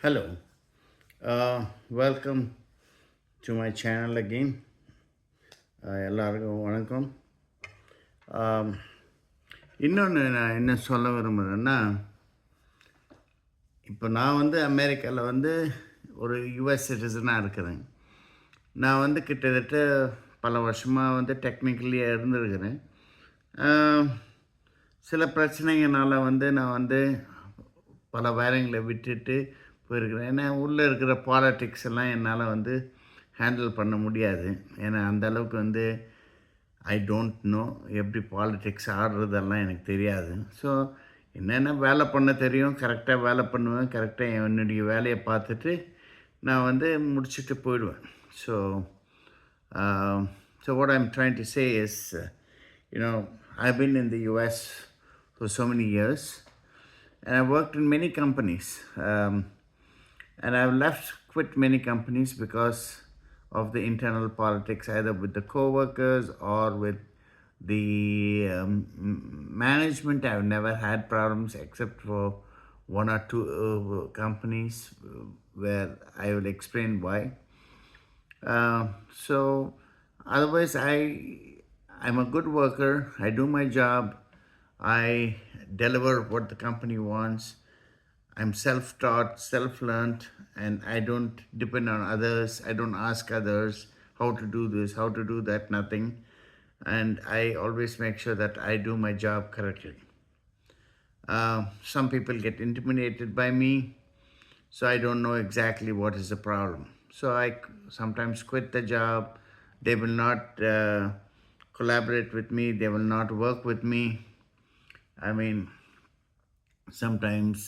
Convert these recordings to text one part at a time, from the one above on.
Hello, welcome to my channel again. எல்லாருக்கும் வணக்கம். ஆம், இன்னொன்று நான் என்ன சொல்ல விரும்புகிறேன்னா, இப்போ நான் வந்து அமெரிக்காவில் வந்து ஒரு யுஎஸ் சிட்டிசனாக இருக்கிறேன். நான் வந்து கிட்டத்தட்ட பல வருஷமாக வந்து டெக்னிக்கலியாக இருந்திருக்கிறேன். ஆம், சில பிரச்சனைகளால வந்து நான் வந்து பல வேலைகளை விட்டுட்டு போயிருக்கிறேன். ஏன்னா உள்ளே இருக்கிற பாலிடிக்ஸ் எல்லாம் என்னால் வந்து ஹேண்டில் பண்ண முடியாது. ஏன்னா அந்த அளவுக்கு வந்து ஐ டோன்ட் நோ எப்படி பாலிடிக்ஸ் ஆடுறதெல்லாம் எனக்கு தெரியாது. ஸோ என்னென்ன வேலை பண்ண தெரியும், கரெக்டாக வேலை பண்ணுவேன், கரெக்டாக என்னுடைய வேலையை பார்த்துட்டு நான் வந்து முடிச்சுட்டு போயிடுவேன். So so what I'm trying to say is, I've been in the US for so many years, and I've worked in many companies. And I've quit many companies because of the internal politics, either with the co-workers or with the management. I've never had problems except for one or two companies where I will explain why. So otherwise, I'm a good worker. I do my job. I deliver what the company wants. I'm self-taught, self-learned, and I don't depend on others. I don't ask others how to do this, how to do that, nothing. And I always make sure that I do my job correctly. Some people get intimidated by me, so I don't know exactly what is the problem. So I sometimes quit the job. They will not collaborate with me, they will not work with me. I mean, sometimes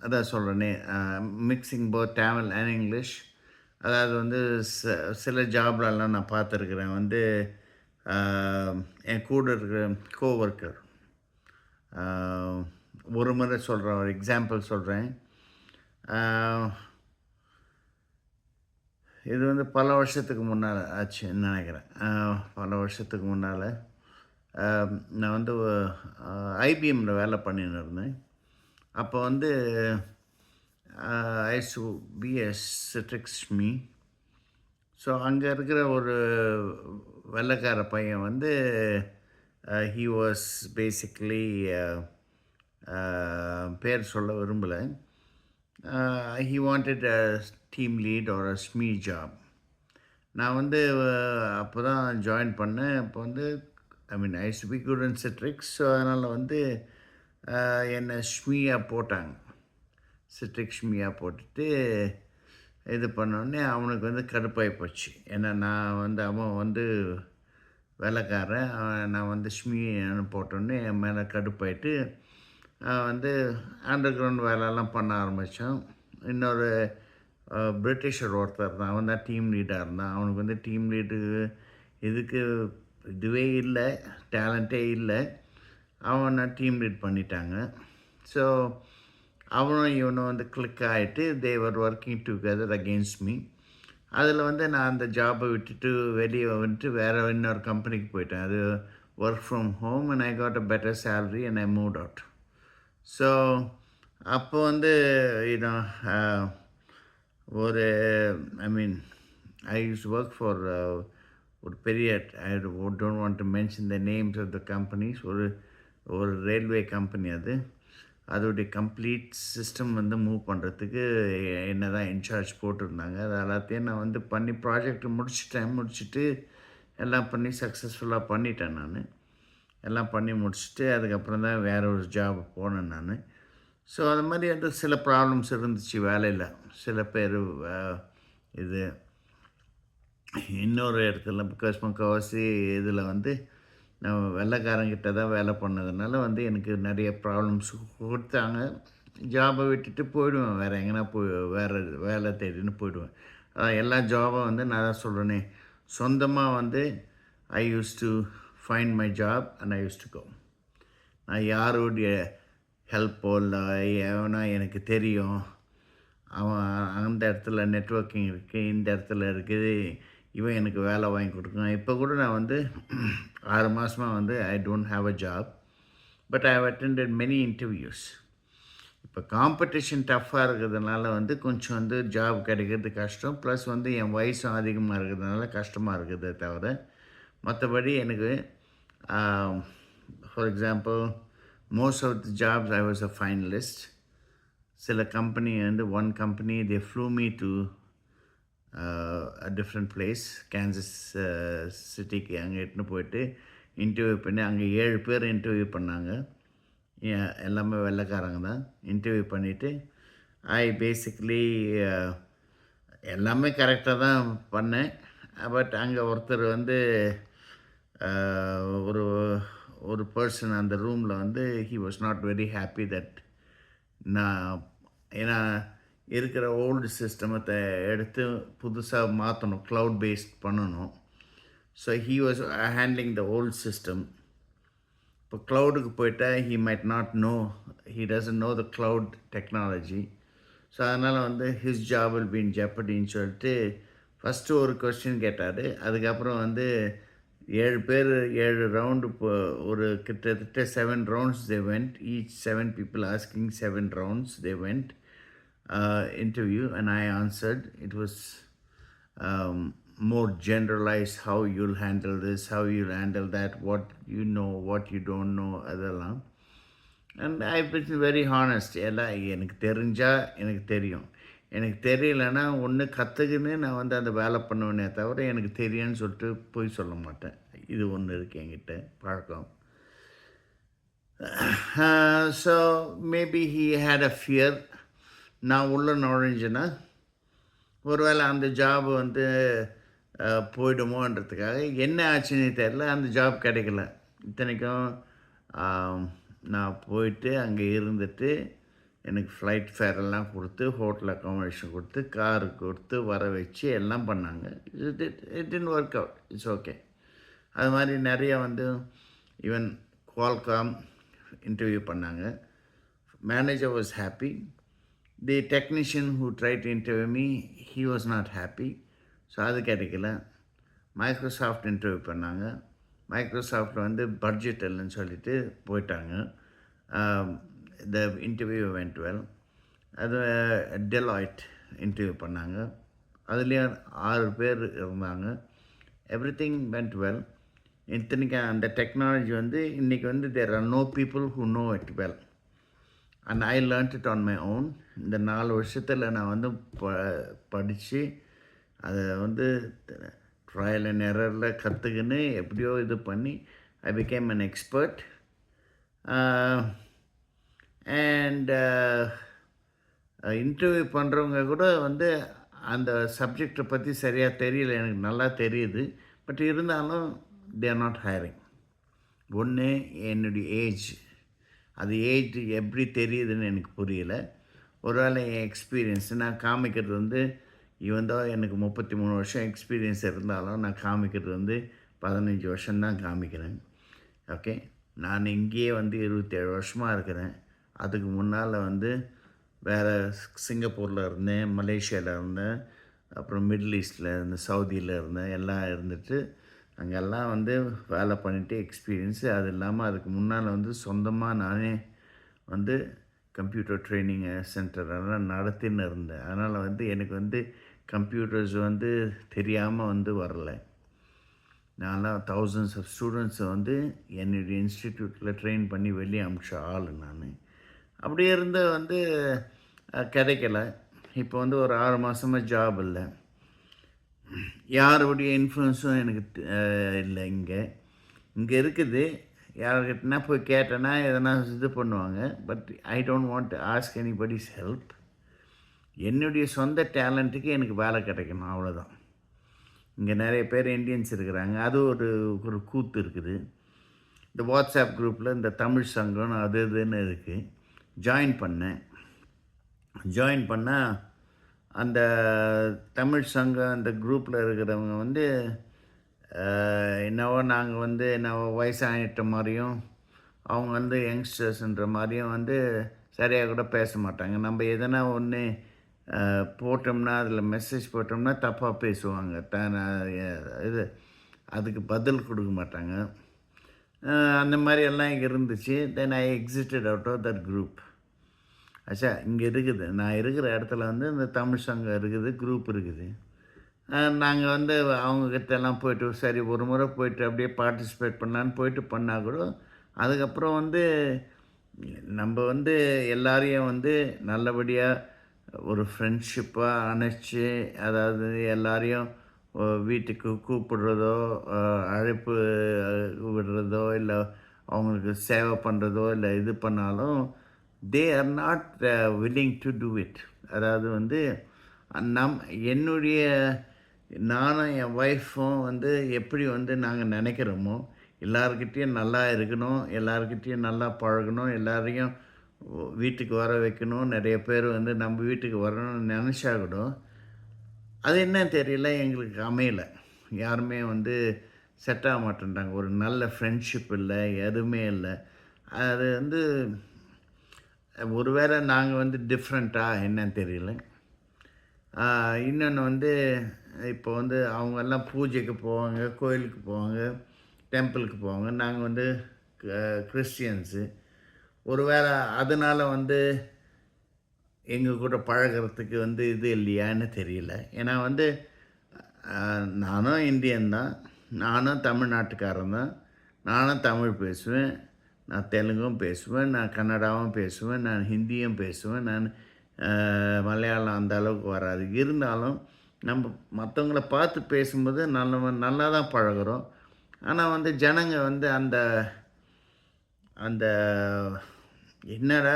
அதான் சொல்கிறேனே, mixing both Tamil and English. அதாவது வந்து சில ஜாப்லலாம் நான் பார்த்துருக்குறேன். வந்து என் கூட இருக்கிற கோவொர்க்கர், ஒரு முறை சொல்கிறேன், ஒரு எக்ஸாம்பிள் சொல்கிறேன். இது வந்து பல வருஷத்துக்கு முன்னால் ஆச்சுன்னு நினைக்கிறேன். பல வருஷத்துக்கு முன்னால் நான் வந்து ஐபிஎம்மில் வேலை பண்ணின்னு இருந்தேன். அப்போ வந்து I to B S சிட்ரிக்ஸ்மி. So அங்கே இருக்கிற ஒரு வெள்ளைக்கார பையன் வந்து ஹீ வாஸ் பேசிக்லி, பேர் சொல்ல விரும்பலை, he wanted a team lead or a SME job. நான் வந்து அப்போ தான் ஜாயின் பண்ணேன். அப்போ வந்து I to be good in Citrix. So அதனால் வந்து என்னை ஸ்மியாக போட்டாங்க. சிட்ரிக் ஸ்மியாக போட்டுட்டு இது பண்ணோடனே அவனுக்கு வந்து கடுப்பாகி போச்சு. ஏன்னா நான் வந்து அவன் வந்து வேலைக்காரன், நான் வந்து ஸ்மின்னு போட்டோடனே என் மேலே கடுப்பாயிட்டு வந்து அண்டர் கிரவுண்ட் வேலைலாம் பண்ண ஆரம்பித்தோம். இன்னொரு பிரிட்டிஷர் ஒருத்தர் தான், அவன் தான் டீம் லீடாக இருந்தான். அவனுக்கு வந்து டீம் லீடு இதுக்கு இதுவே இல்லை, டேலண்ட்டே இல்லை. அவனை டீம் லீட் பண்ணிட்டாங்க. ஸோ அவனும் இவனும் வந்து கிளிக் ஆகிட்டு தேவர் ஒர்க்கிங் டுகெதர் அகெயின்ஸ்ட் மீ. அதில் வந்து நான் அந்த ஜாபை விட்டுட்டு வெளியே வந்துட்டு வேறு இன்னொரு கம்பெனிக்கு போயிட்டேன். அது work from home, and I got a better salary and I moved out. So அப்போ வந்து ஒரு ஐ யூஸ் ஒர்க் ஃபார் ஒரு பெரிய, I don't want to mention the names of the companies. ஒரு ரயில்வே கம்பெனி அது. அதோடைய கம்ப்ளீட் சிஸ்டம் வந்து move பண்ணுறதுக்கு என்ன தான் இன்சார்ஜ் போட்டிருந்தாங்க. அது எல்லாத்தையும் நான் வந்து பண்ணி ப்ராஜெக்ட் முடிச்சுட்டு எல்லாம் பண்ணி சக்ஸஸ்ஃபுல்லாக பண்ணிட்டேன். நான் எல்லாம் பண்ணி முடிச்சுட்டு அதுக்கப்புறம் தான் வேறு ஒரு ஜாப் போனேன் நான். ஸோ அது மாதிரி வந்து சில ப்ராப்ளம்ஸ் இருந்துச்சு வேலையில். சில பேர் இது இன்னொரு இடத்துல பிகாஸ் முக்கால்வாசி இதில் வந்து நான் வெள்ளைக்காரங்கிட்ட தான் வேலை பண்ணதுனால வந்து எனக்கு நிறைய ப்ராப்ளம்ஸ் கொடுத்தாங்க. ஜாபை விட்டுட்டு போயிடுவேன், வேறு எங்கன்னா வேறு வேலை தேடின்னு போயிடுவேன். எல்லா ஜாபும் வந்து நான் தான் சொல்கிறேனே, சொந்தமாக வந்து I use to find my job and I use to go. நான் யாருடைய ஹெல்ப்போ இல்லை எவனா எனக்கு தெரியும், அவன் அந்த இடத்துல நெட்வொர்க்கிங் இருக்குது, இந்த இடத்துல இருக்குது, இவன் எனக்கு வேலை வாங்கி கொடுக்கணும். இப்போ கூட நான் வந்து 6 மாதமாக வந்து I don't have a job, but I have attended many interviews. இப்போ காம்படிஷன் டஃப்பாக இருக்கிறதுனால வந்து கொஞ்சம் வந்து ஜாப் கிடைக்கிறது கஷ்டம். ப்ளஸ் வந்து என் வயசும் அதிகமாக இருக்கிறதுனால கஷ்டமாக இருக்குதே தவிர, மற்றபடி எனக்கு for example most of the jobs I was a finalist. சில கம்பெனி வந்து one company they flew me to different place Kansas சிட்டிக்கு அங்கே இட்டுன்னு போயிட்டு இன்டர்வியூ பண்ணி அங்கே 7 பேர் இன்டர்வியூ பண்ணாங்க. எல்லாமே வெள்ளைக்காரங்க தான். இன்டர்வியூ பண்ணிவிட்டு ஐ பேசிக்கலி எல்லாமே கரெக்டாக தான் பண்ணேன். பட் அங்கே ஒருத்தர் வந்து ஒரு ஒரு பர்சன் அந்த ரூமில் வந்து he was not very happy that நான் ஏன்னா இருக்கிற ஓல்டு சிஸ்டமத்தை எடுத்து புதுசாக மாற்றணும், க்ளவுட் பேஸ்ட் பண்ணணும். So he was handling the old system. இப்போ க்ளவுடுக்கு போயிட்டால் he might not know, he doesn't know the cloud technology. So அதனால் வந்து his job will be in ஜெப்பர்டின்னு சொல்லிட்டு ஃபஸ்ட்டு ஒரு கொஸ்டின் கேட்டார். அதுக்கப்புறம் வந்து 7 பேர் 7 ரவுண்டு ஒரு கிட்டத்தட்ட 7 rounds they went. Each 7 people asking 7 rounds they went interview and I answered. It was more generalized, how you'll handle this, how you'll handle that, what you know, what you don't know, அதெல்லாம். And I been very honest. எல்லாம் எனக்கு தெரிஞ்சால் எனக்கு தெரியும், எனக்கு தெரியலைன்னா ஒன்று கற்றுக்குன்னு நான் வந்து அந்த வேலை பண்ணுவேனே தவிர எனக்கு தெரியும்னு சொல்லிட்டு போய் சொல்ல மாட்டேன். இது ஒன்று இருக்குது என்கிட்ட பழக்கம். So maybe he had a fear. நான் உள்ள நுழைஞ்சேன்னா ஒருவேளை அந்த ஜாப் வந்து போயிடுமோன்றதுக்காக என்ன ஆச்சுன்னு தெரில, அந்த ஜாப் கிடைக்கல. இத்தனைக்கும் நான் போயிட்டு அங்கே இருந்துட்டு எனக்கு ஃப்ளைட் ஃபேர் எல்லாம் கொடுத்து, ஹோட்டல் அக்காமடேஷன் கொடுத்து, காரு கொடுத்து வர வச்சு எல்லாம் பண்ணாங்க. It didn't work out. It's okay. அது மாதிரி நிறைய வந்து ஈவன் குவால்காம் இன்டர்வியூ பண்ணாங்க. Manager was happy. The technician who try to interview me he was not happy. So அது கிடைக்கல. மைக்ரோசாஃப்ட் இன்டர்வியூ பண்ணாங்க. மைக்ரோசாஃப்ட் வந்து பட்ஜெட் இல்லைன்னு சொல்லிட்டு போயிட்டாங்க. The interview went well. அது டெலாய்ட் இன்டர்வியூ பண்ணாங்க. அதுலேயும் 6 பேர் இருந்தாங்க. Every thing went well. இத்தனைக்கு அந்த டெக்னாலஜி வந்து இன்றைக்கி வந்து there are no people who know it well. And I learnt it on my own. இந்த 4 வருஷத்தில் நான் வந்து படித்து அதை வந்து ட்ரையல் அண்ட் எரரில் கற்றுக்கின்னு எப்படியோ இது பண்ணி I became an expert. And interview பண்ணுறவங்க கூட வந்து அந்த சப்ஜெக்டை பற்றி சரியாக தெரியல, எனக்கு நல்லா தெரியுது. பட் இருந்தாலும் தே ஆர் நாட் ஹையரிங். ஒன்று என்னுடைய ஏஜ், அது ஏஜ் எப்படி தெரியுதுன்னு எனக்கு புரியலை. ஒருவேளை என் எக்ஸ்பீரியன்ஸ் நான் காமிக்கிறது வந்து இவன் தான் எனக்கு 33 வருஷம் எக்ஸ்பீரியன்ஸ் இருந்தாலும் நான் காமிக்கிறது வந்து 15 வருஷம்தான் காமிக்கிறேன். ஓகே, நான் இங்கேயே வந்து 27 வருஷமாக இருக்கிறேன். அதுக்கு முன்னால் வந்து வேறு சிங்கப்பூரில் இருந்தேன், மலேசியாவில் இருந்தேன், அப்புறம் மிடில் ஈஸ்டில் இருந்தேன், சவுதியில் இருந்தேன், எல்லாம் இருந்துட்டு அங்கெல்லாம் வந்து வேலை பண்ணிவிட்டு எக்ஸ்பீரியன்ஸு. அது இல்லாமல் அதுக்கு முன்னால் வந்து சொந்தமாக நானே வந்து கம்ப்யூட்டர் ட்ரைனிங் சென்டரெல்லாம் நடத்தின்னு இருந்தேன். அதனால் வந்து எனக்கு வந்து கம்ப்யூட்டர்ஸ் வந்து தெரியாமல் வந்து வரல. நான்லாம் thousands ஆஃப் ஸ்டூடெண்ட்ஸை வந்து என்னுடைய இன்ஸ்டிடியூட்டில் ட்ரெயின் பண்ணி வெளியே அனுப்பிச்ச ஆள் நான். அப்படியே இருந்து வந்து கிடைக்கல. இப்போ வந்து ஒரு 6 மாதமாக ஜாப் இல்லை. யாருடைய இன்ஃப்ளூயன்ஸும் எனக்கு இல்லை. இங்கே இருக்குது. யார்கிட்டனா போய் கேட்டேன்னா எதனா இது பண்ணுவாங்க. But I don't want to ask anybody's help. என்னுடைய சொந்த டேலண்ட்டுக்கு எனக்கு வேலை கிடைக்கணும், அவ்வளோதான். இங்கே நிறைய பேர் இண்டியன்ஸ் இருக்கிறாங்க. அது ஒரு கூத்து இருக்குது. இந்த வாட்ஸ்அப் குரூப்பில் இந்த தமிழ் சங்கம்னு அது இதுன்னு இருக்குது. ஜாயின் பண்ணால் அந்த தமிழ் சங்கம் அந்த குரூப்பில் இருக்கிறவங்க வந்து என்னவோ நாங்கள் வந்து என்னவோ வயசாகிட்ட மாதிரியும் அவங்க வந்து யங்ஸ்டர்ஸ்ன்ற மாதிரியும் வந்து சரியாக கூட பேச மாட்டாங்க. நம்ம எதனா ஒன்று போட்டோம்னா அதில் மெசேஜ் போட்டோம்னா தப்பாக பேசுவாங்க. இது அதுக்கு பதில் கொடுக்க மாட்டாங்க. அந்த மாதிரி எல்லாம் இங்கே இருந்துச்சு. Then I exited out of that group. ஆச்சா இங்கே இருக்குது. நான் இருக்கிற இடத்துல வந்து இந்த தமிழ் சங்கம் இருக்குது, குரூப் இருக்குது. நாங்க வந்து அவங்ககிட்டலாம் போயிட்டு சரி ஒரு முறை போயிட்டு அப்படியே பார்ட்டிசிபேட் பண்ணலான்னு போயிட்டு பண்ணா கூட, அதுக்கப்புறம் வந்து நம்ப வந்து எல்லாரையும் வந்து நல்லபடியா ஒரு ஃப்ரெண்ட்ஷிப்பா அணைச்சு, அதாவது எல்லாரையும் வீட்டுக்கு கூப்பிடுறதோ, அ அழைப்பு விடுறதோ, இல்ல அவங்களுக்கு சேவை பண்றதோ, இல்ல இது பண்ணாலும், they are not willing to do it. அதாவது வந்து நம் என்னுடைய நானும் என் ஒய்ஃபும் வந்து எப்படி வந்து நாங்க நெனைக்கிறோமோ, எல்லார்கிட்டயும் நல்லா இருக்கணும், எல்லார்கிட்டயும் நல்லா பழகணும், எல்லாரையும் வீட்டுக்கு வர வைக்கணும், நெறைய பேர் வந்து நம்ம வீட்டுக்கு வரணும்னு நெனச்சா கூட, அது என்னன்னு தெரியல எங்களுக்கு அமையல. யாருமே வந்து செட் ஆக மாட்டேன்றாங்க. ஒரு நல்ல ஃப்ரெண்ட்ஷிப் இல்ல, எதுவுமே இல்ல. அது வந்து ஒருவேளை நாங்க வந்து டிஃப்ரெண்ட்டா என்னன்னு தெரியல. இன்னொன்னு வந்து, இப்போ வந்து அவங்கெல்லாம் பூஜைக்கு போவாங்க, கோயிலுக்கு போவாங்க, டெம்பிளுக்கு போவாங்க. நாங்க வந்து க கிறிஸ்டியன்ஸு. ஒருவேளை அதனால வந்து எங்க கூட பழகுறதுக்கு வந்து இது இல்லையான்னு தெரியல. ஏன்னா வந்து நானும் இந்தியன் தான். நானும் தமிழ்நாட்டுக்காரன் தான். நானும் தமிழ் பேசுவேன். நான் தெலுங்கும் பேசுவேன். நான் கன்னடாவும் பேசுவேன். நான் ஹிந்தியும் பேசுவேன். நான் மலையாளம் அந்த அளவுக்கு வராது. இருந்தாலும் நம்ம மத்தவங்கள பார்த்து பேசும்போது நல்லா தான் பழகுறோம். ஆனா வந்து ஜனங்க வந்து அந்த அந்த என்னடா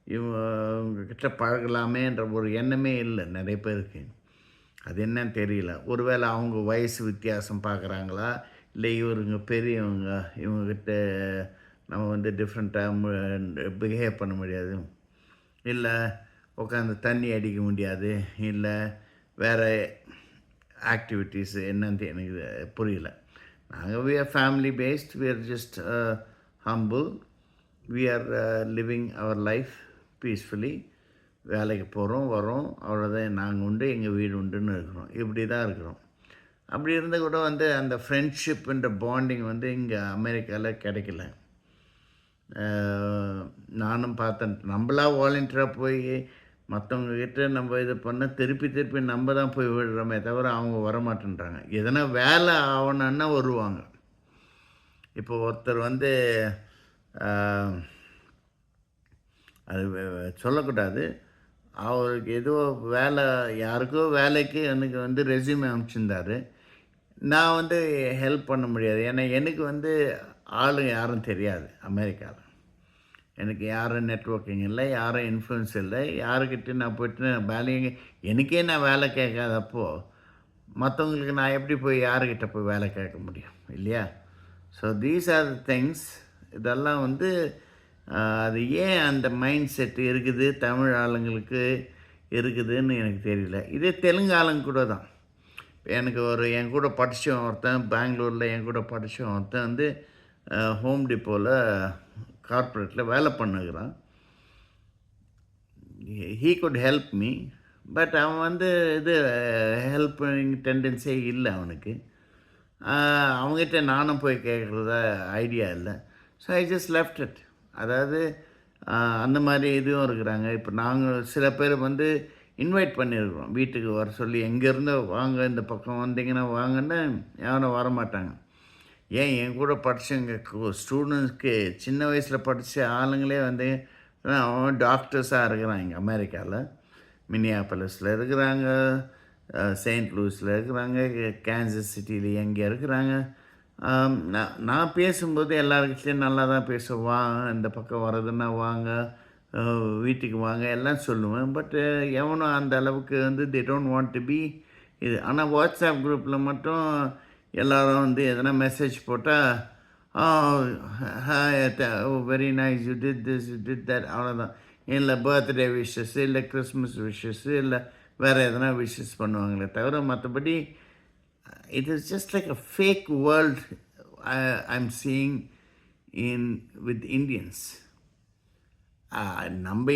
இவங்க கிட்ட பழகலாமேன்ற ஒரு எண்ணமே இல்ல நெறைய பேருக்கு. அது என்னன்னு தெரியல. ஒருவேளை அவங்க வயசு வித்தியாசம் பார்க்குறாங்களா? இல்ல இவருங்க பெரியவங்க, இவங்ககிட்ட நம்ம வந்து டிஃப்ரெண்ட்டா பிஹேவ் பண்ண முடியாது. இல்ல உட்காந்து தண்ணி அடிக்க முடியாது. இல்ல வேற ஆக்டிவிட்டீஸ் என்னன்னு எனக்கு புரியல. நாங்க we are family based. We are just humble. We are living our life peacefully. வேலைக்கு போகிறோம், வரோம். அவ்வளோதான். நாங்க உண்டு, எங்க வீடு உண்டுன்னு இருக்கிறோம். இப்படி தான் இருக்கிறோம். அப்படி இருந்தா கூட வந்து அந்த ஃப்ரெண்ட்ஷிப்ன்ற பாண்டிங் வந்து இங்க அமெரிக்கால கிடைக்கல. நானும் பார்த்தேன். நம்பளா வாலண்டியரா போய் மத்தவங்க கிட்ட நம்ம இது பண்ணா திருப்பி திருப்பி நம்ம தான் போய் விடுறோமே தவிர அவங்க வரமாட்டேன்றாங்க. எதனா வேலை ஆவணும்னா வருவாங்க. இப்போ ஒருத்தர் வந்து அ அது சொல்லக்கூடாது. அவருக்கு ஏதோ வேலை யாருக்கோ வேலைக்கு எனக்கு வந்து ரெஸ்யூமே அனுப்பிச்சிருந்தாரு. நான் வந்து ஹெல்ப் பண்ண முடியாது. ஏன்னா எனக்கு வந்து ஆளுங்க யாரும் தெரியாது அமெரிக்கால. எனக்கு யாரும் நெட்வொர்க்கிங் இல்ல, யாரும் இன்ஃப்ளூயன்ஸ் இல்ல. யாருக்கிட்டயும் நான் போயிட்டு வேலைங்க எனக்கே நான் வேலை கேட்காதப்போ, மத்தவங்களுக்கு நான் எப்படி போய் யாருக்கிட்ட போய் வேலை கேட்க முடியும்? இல்லையா? So these are the things. இதெல்லாம் வந்து அது ஏன் அந்த மைண்ட் செட் இருக்குது தமிழ் ஆளுங்களுக்கு இருக்குதுன்னு எனக்கு தெரியல. இதே தெலுங்கு ஆளுங்க கூட தான். எனக்கு ஒரு என் கூட படிச்சவன் ஒருத்தன் பெங்களூர்ல என் கூட படிச்சவன் ஒருத்தன் வந்து ஹோம் டிப்போல கார்ப்பரேட்ல வேலை பண்ணுகிறான். He could help me. But அவன் வந்து இது ஹெல்ப்பிங் டெண்டன்சியே இல்ல அவனுக்கு. அவங்ககிட்ட நானும் போய் கேட்குறதா ஐடியா இல்ல. So I just left it. அதாவது அந்த மாரி இதுவும் இருக்கிறாங்க. இப்போ நாங்க சில பேர் வந்து இன்வைட் பண்ணியிருக்கிறோம். வீட்டுக்கு வர சொல்லி, எங்கேருந்தோ வாங்க இந்த பக்கம் வந்தீங்கன்னா வாங்கன்னு யாரும் வரமாட்டாங்க. ஏன் என் கூட படிச்சவங்க ஸ்டூடண்ட்ஸ்க்கு சின்ன வயசில் படித்த ஆளுங்களே வந்து அவன் டாக்டர்ஸாக இருக்கிறான் இங்கே அமெரிக்காவில். மினியாபலஸில் இருக்கிறாங்க, செயின்ட் லூயிஸில் இருக்கிறாங்க, கேன்சஸ் சிட்டியில் எங்கே இருக்கிறாங்க. நான் பேசும்போது எல்லாருக்கிட்டையும் நல்லா தான் பேசுவேன். வாங்க இந்த பக்கம் வர்றதுன்னா வாங்க, வீட்டுக்கு வாங்க எல்லாம் சொல்லுவேன். பட்டு எவனும் அந்த அளவுக்கு வந்து they don't want to be இது. ஆனால் வாட்ஸ்அப் குரூப்பில் மட்டும் எல்லாரும் வந்து எதனா மெசேஜ் போட்டால் hi very nice you did this you did that அவ்வளோதான். இல்லை பர்த்டே விஷஸ்ஸு, இல்லை கிறிஸ்மஸ் விஷஸ்ஸு, இல்லை வேறு எதனா விஷஸ் பண்ணுவாங்களே தவிர மற்றபடி it is just like a fake world I'm seeing in with Indians. நம்ம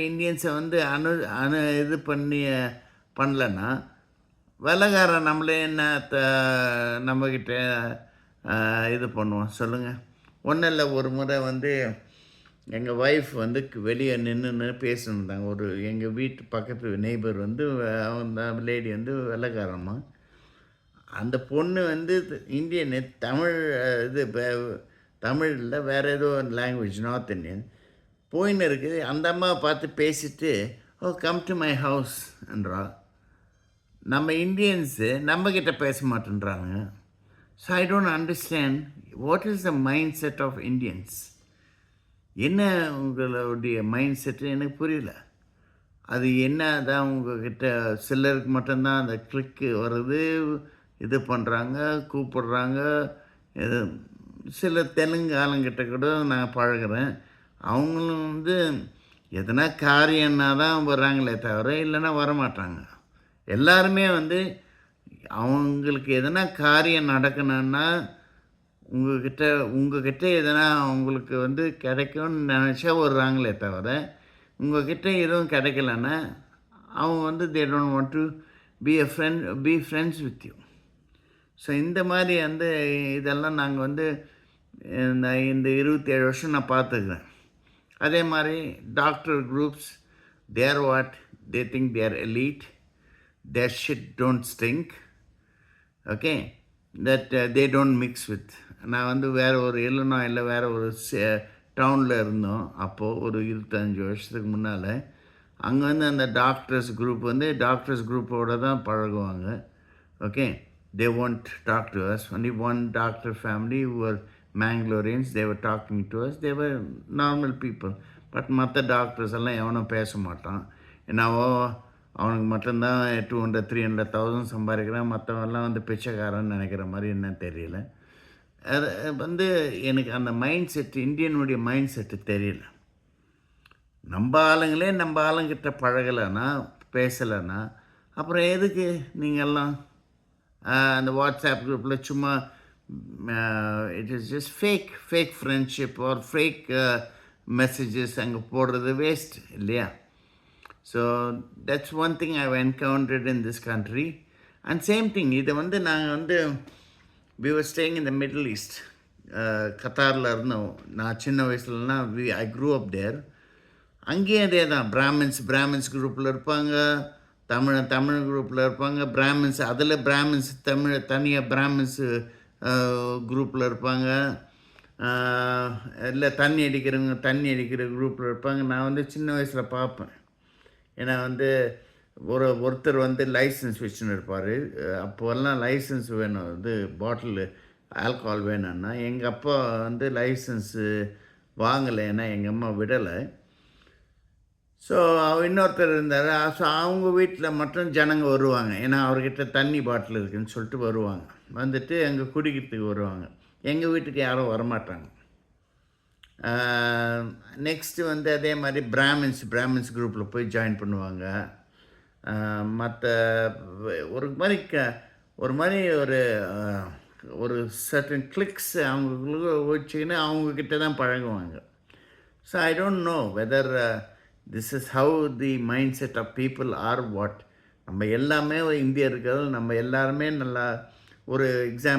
இந்தியன்ஸை வந்து இது பண்ணி பண்ணலன்னா வெள்ளைக்காரன் நம்மளே என்ன நம்மக்கிட்ட இது பண்ணுவோம் சொல்லுங்கள். ஒன்றும் இல்லை, ஒரு முறை வந்து எங்கள் ஒய்ஃப் வந்து வெளியே நின்று பேசியிருந்தாங்க. எங்கள் வீட்டு பக்கத்து நெய்பர் வந்து அந்த லேடி வந்து வெள்ளைக்காரம்மா. அந்த பொண்ணு வந்து இந்தியனு தமிழ் இது தமிழ் இல்லை, வேறு ஏதோ லாங்குவேஜ், நார்த் இந்தியன். போயின்னு இருக்குது. அந்த அம்மாவை பார்த்து பேசிட்டு, "ஓ கம் டு மை ஹவுஸ்ன்றா." நம்ம இந்தியன்ஸு நம்மக்கிட்ட பேச மாட்டேன்றாங்க. So I don't understand what is the mind set of Indians. என்ன உங்களுடைய மைண்ட் செட்டு எனக்கு புரியல. அது என்ன தான் உங்ககிட்ட சிலருக்கு மட்டும்தான் அந்த கிளிக்கு வருது, இது பண்ணுறாங்க, கூப்பிடுறாங்க. இது சில தெலுங்கு ஆளுங்கிட்ட கூட நான் பழகுறேன். அவங்களும் வந்து எதனா காரியம்னா தான் வர்றாங்களே தவிர இல்லைன்னா வரமாட்டாங்க. எல்லாருமே வந்து அவங்களுக்கு எதனா காரியம் நடக்கணுன்னா உங்ககிட்ட எதனா அவங்களுக்கு வந்து கிடைக்கும்னு நினச்சா வர்றாங்களே தவிர, உங்ககிட்ட எதுவும் கிடைக்கலன்னா அவங்க வந்து they don't want to be friends with you. So இந்த மாதிரி வந்து இதெல்லாம் நாங்கள் வந்து இந்த 27 வருஷம் நான் பார்த்துக்கிறேன். அதே மாதிரி doctor groups, they're what they think they're elite, their shit don't stink. Okay, that they don't mix with. நான் வந்து வேறு ஒரு இல்லைனா வேறு ஒரு டவுனில் இருந்தோம் அப்போது ஒரு 25 வருஷத்துக்கு முன்னால். அங்கே வந்து அந்த டாக்டர்ஸ் குரூப் வந்து டாக்டர்ஸ் குரூப்போடு தான் பழகுவாங்க. Okay, they won't talk to us. Only one doctor family who were Mangaloreans, they were talking to us. They were normal people. But மற்ற டாக்டர்ஸ் எல்லாம் எவனும் பேச மாட்டான். என்னவோ அவனுக்கு மட்டும்தான் 200,000-300,000 சம்பாதிக்கிறான், மற்றவெல்லாம் வந்து பிச்சைக்காரன்னு நினைக்கிற மாதிரி என்ன தெரியல. அது வந்து எனக்கு அந்த மைண்ட் செட்டு, இந்தியனுடைய மைண்ட் செட்டு தெரியல. நம்ம ஆளுங்களே நம்ம ஆளுங்கிட்ட பழகலைன்னா, பேசலைன்னா, அப்புறம் எதுக்கு நீங்கள்லாம் அந்த வாட்ஸ்அப் குரூப்பில் சும்மா it is just fake friendship or fake messages அங்கே போடுறது வேஸ்ட் இல்லையா? So that's one thing I have encountered in this country. And same thing இதை வந்து நாங்கள் வந்து we were staying in the Middle East. கத்தாரில் இருந்தோம். நான் சின்ன வயசுலனா ஐ க்ரூ அப் தேர். அங்கேயும் அதே தான். பிராமின்ஸ் குரூப்பில் இருப்பாங்க, தமிழ் குரூப்பில் இருப்பாங்க, பிராமின்ஸ் அதில் பிராமின்ஸ் தனியாக பிராமின்ஸு குரூப்பில் இருப்பாங்க. இல்லை தண்ணி அடிக்கிற குரூப்பில் இருப்பாங்க. நான் வந்து சின்ன வயசில் பார்ப்பேன். ஏன்னா வந்து ஒருத்தர் வந்து லைசன்ஸ் வச்சுன்னு இருப்பார். அப்போல்லாம் லைசன்ஸ் வேணும், இது பாட்டில் ஆல்கஹால் வேணும்னா. எங்கள் அப்பா வந்து லைசன்ஸு வாங்கலை, ஏன்னா எங்கள் அம்மா விடலை. ஸோ இன்னொருத்தர் இருந்தார். ஸோ அவங்க வீட்டில் மட்டும் ஜனங்க வருவாங்க, ஏன்னா அவர்கிட்ட தண்ணி பாட்டில் இருக்குதுன்னு சொல்லிட்டு வருவாங்க. வந்துட்டு அங்கே குடிக்கிறதுக்கு வருவாங்க. எங்கள் வீட்டுக்கு யாரும் வரமாட்டாங்க. நெக்ஸ்ட்டு வந்து அதே மாதிரி பிராமின்ஸ் குரூப்பில் போய் ஜாயின் பண்ணுவாங்க. மற்ற ஒரு மாதிரி ஒரு சர்டன் கிளிக்ஸ் அவங்களுக்கு வச்சுக்கின்னு அவங்கக்கிட்ட தான் பழகுவாங்க. So I don't know whether this is how the mind set of people or what. நம்ம எல்லாமே இந்தியர்கள், நம்ம எல்லாருமே நல்லா ஒரு எக்ஸாம்பிள்